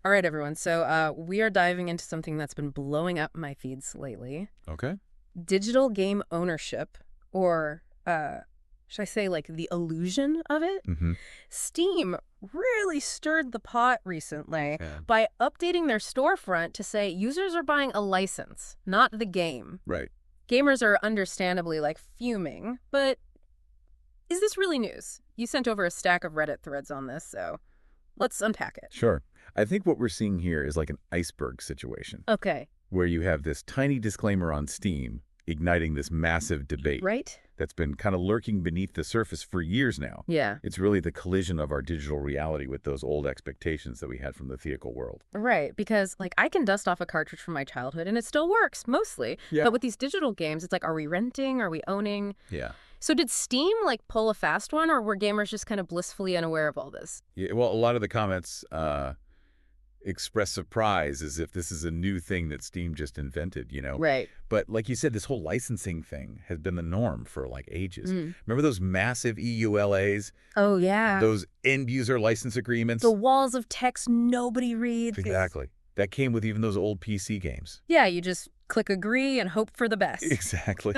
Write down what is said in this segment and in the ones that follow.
All right, everyone. So we are diving into something that's been blowing up my feeds lately. Okay. Digital game ownership, or should I say like the illusion of it? Mm-hmm. Steam really stirred the pot recently Yeah. by updating their storefront to say users are buying a license, not the game. Right. Gamers are understandably like fuming, but is this really news? You sent over a stack of Reddit threads on this, so let's unpack it. Sure. I think what we're seeing here is like an iceberg situation Okay. where you have this tiny disclaimer on Steam igniting this massive debate Right? that's been kind of lurking beneath the surface for years now. Yeah. It's really the collision of our digital reality with those old expectations that we had from the theatrical world. Right, because like I can dust off a cartridge from my childhood and it still works mostly. Yeah. But with these digital games, it's like, are we renting? Are we owning? Yeah. So did Steam like pull a fast one, or were gamers just kind of blissfully unaware of all this? Yeah, well, a lot of the comments express surprise as if this is a new thing that Steam just invented, you know? Right. But like you said, this whole licensing thing has been the norm for like ages. Mm. Remember those massive EULAs, Oh, yeah. those end-user license agreements? The walls of text nobody reads. Exactly. That came with even those old PC games. Yeah, you just click agree and hope for the best. Exactly.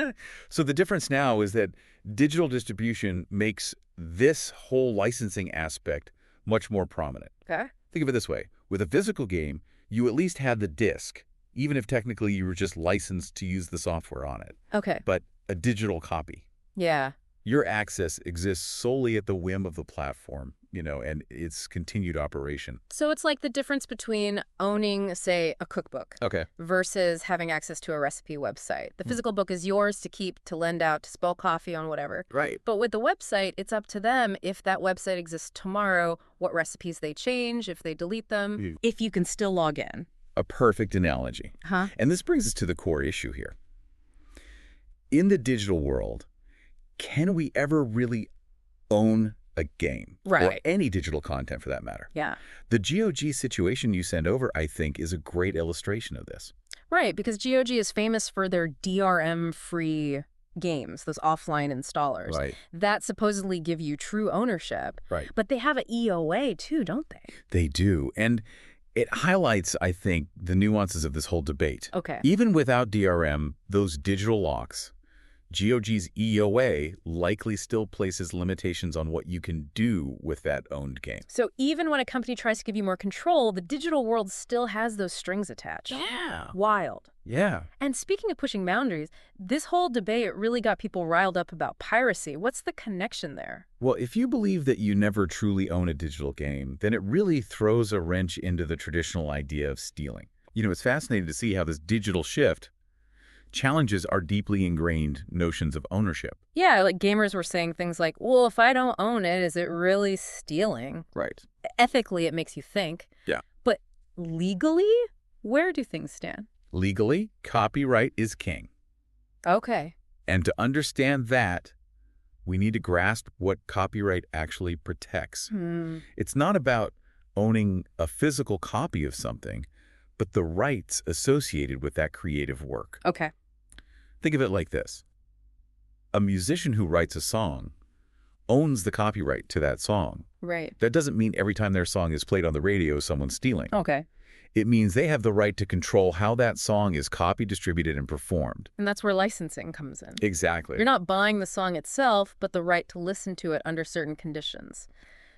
So the difference now is that digital distribution makes this whole licensing aspect much more prominent. Okay. Think of it this way. With a physical game, you at least had the disc, even if technically you were just licensed to use the software on it. Okay. But a digital copy. Yeah. Your access exists solely at the whim of the platform, you know, and its continued operation. So it's like the difference between owning, say, a cookbook Okay. versus having access to a recipe website. The physical book is yours to keep, to lend out, to spill coffee on, whatever. Right. But with the website, it's up to them if that website exists tomorrow, what recipes they change, if they delete them, if you can still log in. A perfect analogy. Huh? And this brings us to the core issue here. In the digital world, can we ever really own a game? Or Right. any digital content for that matter? Yeah. The GOG situation you send over, I think, is a great illustration of this. Right, because GOG is famous for their DRM-free games, those offline installers, Right. that supposedly give you true ownership. Right. But they have an EOA too, don't they? They do. And it highlights, I think, the nuances of this whole debate. Okay. Even without DRM, those digital locks, GOG's EOA likely still places limitations on what you can do with that owned game. So even when a company tries to give you more control, the digital world still has those strings attached. Yeah. Wild. Yeah. And speaking of pushing boundaries, this whole debate really got people riled up about piracy. What's the connection there? Well, if you believe that you never truly own a digital game, then it really throws a wrench into the traditional idea of stealing. You know, it's fascinating to see how this digital shift challenges our deeply ingrained notions of ownership. Yeah, like gamers were saying things like, well, if I don't own it, is it really stealing? Right. Ethically, it makes you think. Yeah. But legally, where do things stand? Legally, copyright is king. Okay. And to understand that, we need to grasp what copyright actually protects. It's not about owning a physical copy of something, but the rights associated with that creative work. Okay. Think of it like this. A musician who writes a song owns the copyright to that song. Right. That doesn't mean every time their song is played on the radio, someone's stealing. Okay. It means they have the right to control how that song is copied, distributed, and performed. And that's where licensing comes in. Exactly. You're not buying the song itself, but the right to listen to it under certain conditions.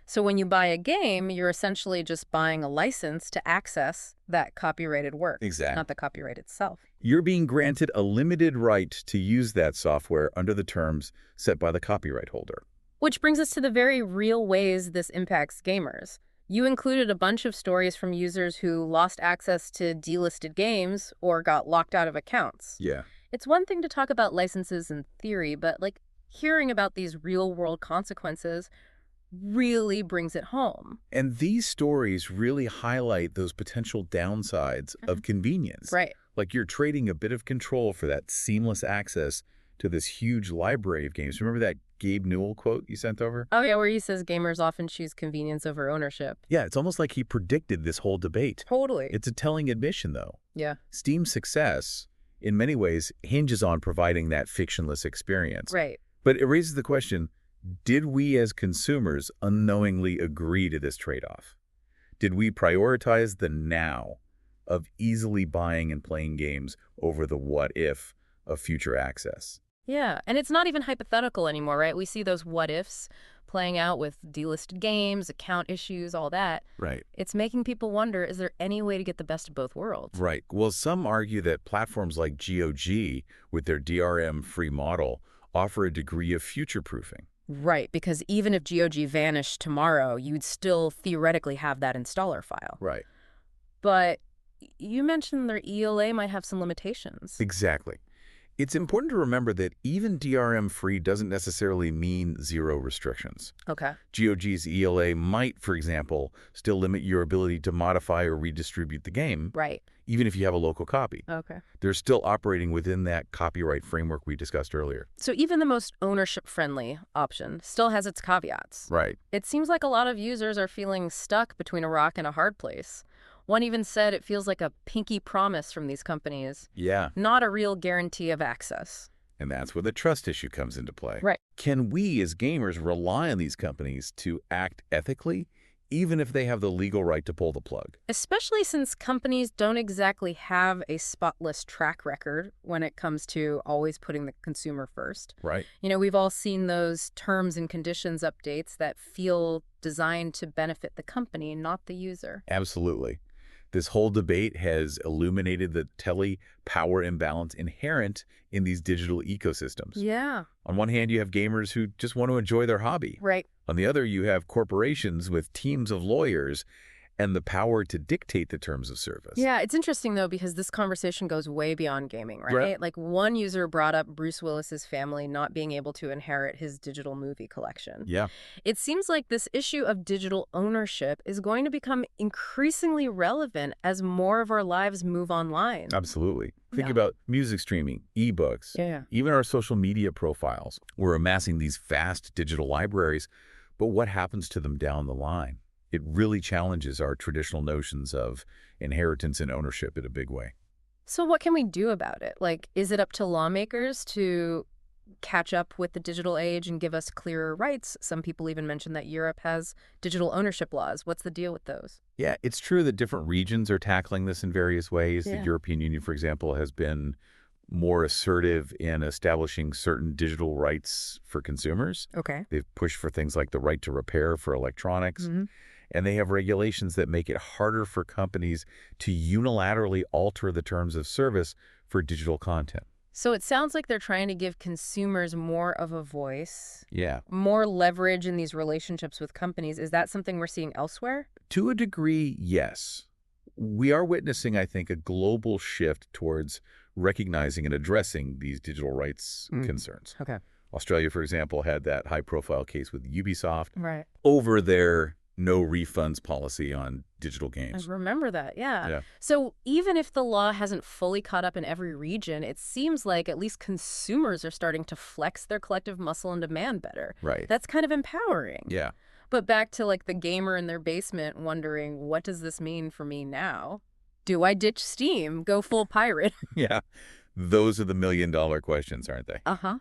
So when you buy a game, you're essentially just buying a license to access that copyrighted work. Exactly. Not the copyright itself. You're being granted a limited right to use that software under the terms set by the copyright holder. Which brings us to the very real ways this impacts gamers. You included a bunch of stories from users who lost access to delisted games or got locked out of accounts. Yeah. It's one thing to talk about licenses in theory, but like hearing about these real-world consequences really brings it home. And these stories really highlight those potential downsides of convenience. Right. Like you're trading a bit of control for that seamless access to this huge library of games. Remember that Gabe Newell quote you sent over? Oh, yeah, where he says gamers often choose convenience over ownership. Yeah, it's almost like he predicted this whole debate. Totally. It's a telling admission, though. Yeah. Steam's success, in many ways, hinges on providing that fictionless experience. Right. But it raises the question, did we as consumers unknowingly agree to this trade-off? Did we prioritize the now of easily buying and playing games over the what if of future access? Yeah, and it's not even hypothetical anymore, right? We see those what ifs playing out with delisted games, account issues, all that. Right. It's making people wonder, is there any way to get the best of both worlds? Right. Well, some argue that platforms like GOG, with their DRM-free model, offer a degree of future-proofing. Right, because even if GOG vanished tomorrow, you'd still theoretically have that installer file. Right. But you mentioned their ELA might have some limitations. Exactly. It's important to remember that even DRM-free doesn't necessarily mean zero restrictions. Okay. GOG's ELA might, for example, still limit your ability to modify or redistribute the game, Right. even if you have a local copy. Okay. They're still operating within that copyright framework we discussed earlier. So even the most ownership-friendly option still has its caveats. Right. It seems like a lot of users are feeling stuck between a rock and a hard place. One even said it feels like a pinky promise from these companies, Yeah. not a real guarantee of access. And that's where the trust issue comes into play. Right. Can we as gamers rely on these companies to act ethically, even if they have the legal right to pull the plug? Especially since companies don't exactly have a spotless track record when it comes to always putting the consumer first. Right. You know, we've all seen those terms and conditions updates that feel designed to benefit the company, not the user. Absolutely. This whole debate has illuminated the power imbalance inherent in these digital ecosystems. Yeah. On one hand, you have gamers who just want to enjoy their hobby. Right. On the other, you have corporations with teams of lawyers and the power to dictate the terms of service. Yeah, it's interesting, though, because this conversation goes way beyond gaming, right? Right. Like, one user brought up Bruce Willis's family not being able to inherit his digital movie collection. Yeah. It seems like this issue of digital ownership is going to become increasingly relevant as more of our lives move online. Absolutely. Think Yeah. about music streaming, ebooks, Yeah. even our social media profiles. We're amassing these vast digital libraries, but what happens to them down the line? It really challenges our traditional notions of inheritance and ownership in a big way. So what can we do about it? Like, is it up to lawmakers to catch up with the digital age and give us clearer rights? Some people even mention that Europe has digital ownership laws. What's the deal with those? Yeah, it's true that different regions are tackling this in various ways. Yeah. The European Union, for example, has been more assertive in establishing certain digital rights for consumers. Okay. They've pushed for things like the right to repair for electronics. Mm-hmm. And they have regulations that make it harder for companies to unilaterally alter the terms of service for digital content. So it sounds like they're trying to give consumers more of a voice, Yeah. more leverage in these relationships with companies. Is that something we're seeing elsewhere? To a degree, yes. We are witnessing, I think, a global shift towards recognizing and addressing these digital rights concerns. Okay. Australia, for example, had that high-profile case with Ubisoft Right. over their no refunds policy on digital I games. remember that, yeah. Yeah. So even if the law hasn't fully caught up in every region, it seems like at least consumers are starting to flex their collective muscle and demand better. Right. That's kind of empowering. Yeah. But back to like the gamer in their basement wondering, what does this mean for me now? Do I ditch Steam, go full pirate? Yeah. Those are the million-dollar questions, aren't they? Uh-huh.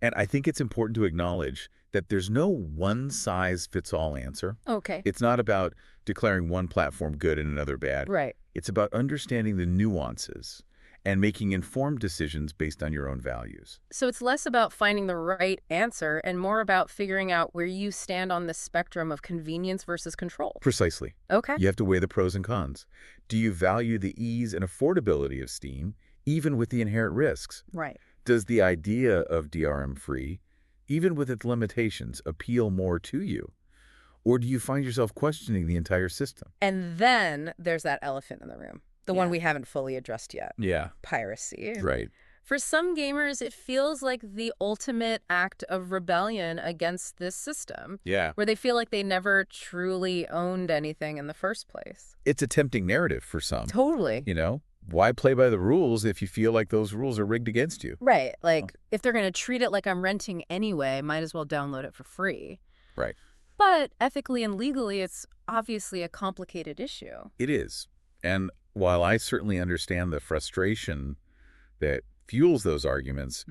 And I think it's important to acknowledge that there's no one-size-fits-all answer. Okay. It's not about declaring one platform good and another bad. Right. It's about understanding the nuances and making informed decisions based on your own values. So it's less about finding the right answer and more about figuring out where you stand on the spectrum of convenience versus control. Precisely. Okay. You have to weigh the pros and cons. Do you value the ease and affordability of Steam, even with the inherent risks? Right. Does the idea of DRM-free, even with its limitations, appeal more to you? Or do you find yourself questioning the entire system? And then there's that elephant in the room, the one Yeah. we haven't fully addressed yet. Yeah. Piracy. Right. For some gamers, it feels like the ultimate act of rebellion against this system, Yeah. where they feel like they never truly owned anything in the first place. It's a tempting narrative for some. Totally. You know, why play by the rules if you feel like those rules are rigged against you? Right. Like, if they're going to treat it like I'm renting anyway, might as well download it for free. Right. But ethically and legally, it's obviously a complicated issue. It is. And while I certainly understand the frustration that fuels those arguments,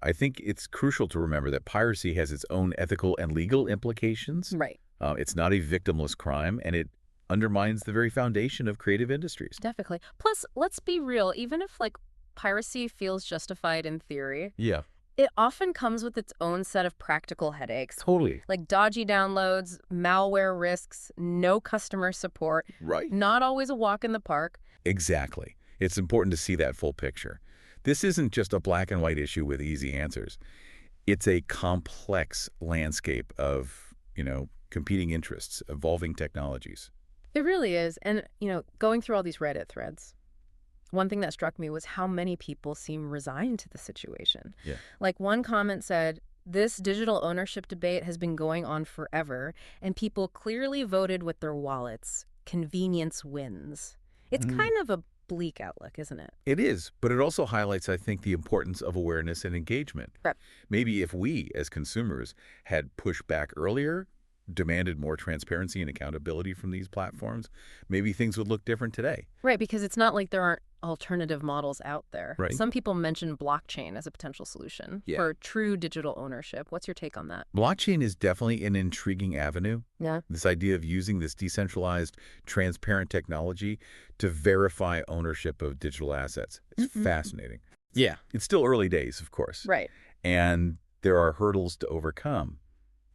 I think it's crucial to remember that piracy has its own ethical and legal implications. Right. It's not a victimless crime, and it undermines the very foundation of creative industries. Definitely. Plus, let's be real, even if like piracy feels justified in theory, Yeah, it often comes with its own set of practical headaches, totally. like dodgy downloads, malware risks, no customer support, Right. not always a walk in the park. Exactly. It's important to see that full picture. This isn't just a black and white issue with easy answers. It's a complex landscape of, competing interests, evolving technologies. It really is. And, going through all these Reddit threads, one thing that struck me was how many people seem resigned to the situation. Yeah. Like one comment said, this digital ownership debate has been going on forever, and people clearly voted with their wallets. Convenience wins. It's kind of a bleak outlook, isn't it? It is, but it also highlights, I think, the importance of awareness and engagement. Right. Maybe if we, as consumers, had pushed back earlier, demanded more transparency and accountability from these platforms, maybe things would look different today. Right, because it's not like there aren't alternative models out there. Right. Some people mention blockchain as a potential solution Yeah. for true digital ownership. What's your take on that? Blockchain is definitely an intriguing avenue. Yeah. This idea of using this decentralized, transparent technology to verify ownership of digital assets. It's fascinating. Yeah. It's still early days, of course. Right. And there are hurdles to overcome.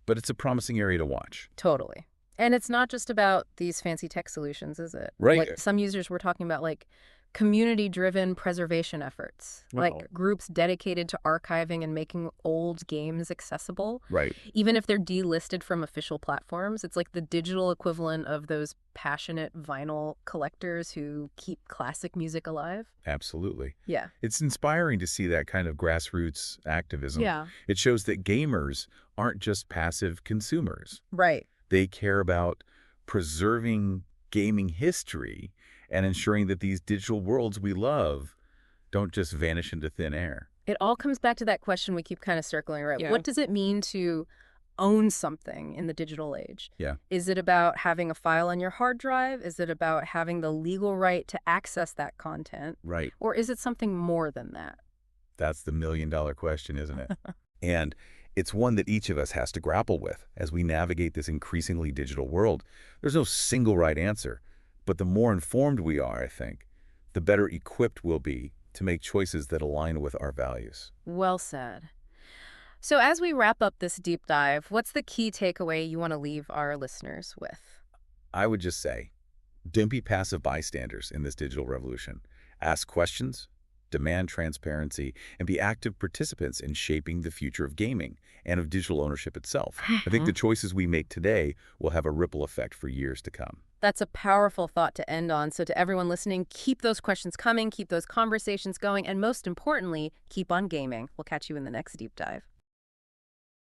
But it's a promising area to watch. Totally. And it's not just about these fancy tech solutions, is it? Right. Like some users were talking about like community-driven preservation efforts, like groups dedicated to archiving and making old games accessible. Right. Even if they're delisted from official platforms, it's like the digital equivalent of those passionate vinyl collectors who keep classic music alive. Absolutely. Yeah. It's inspiring to see that kind of grassroots activism. Yeah. It shows that gamers aren't just passive consumers. Right. They care about preserving gaming history and ensuring that these digital worlds we love don't just vanish into thin air. It all comes back to that question we keep kind of circling, right? Yeah. What does it mean to own something in the digital age? Yeah. Is it about having a file on your hard drive? Is it about having the legal right to access that content? Right. Or is it something more than that? That's the million-dollar question, isn't it? And it's one that each of us has to grapple with as we navigate this increasingly digital world. There's no single right answer, but the more informed we are, I think, the better equipped we'll be to make choices that align with our values. Well said. So as we wrap up this deep dive, what's the key takeaway you want to leave our listeners with? I would just say, don't be passive bystanders in this digital revolution. Ask questions, demand transparency, and be active participants in shaping the future of gaming and of digital ownership itself. I think the choices we make today will have a ripple effect for years to come. That's a powerful thought to end on. So to everyone listening, keep those questions coming, keep those conversations going, and most importantly, keep on gaming. We'll catch you in the next deep dive.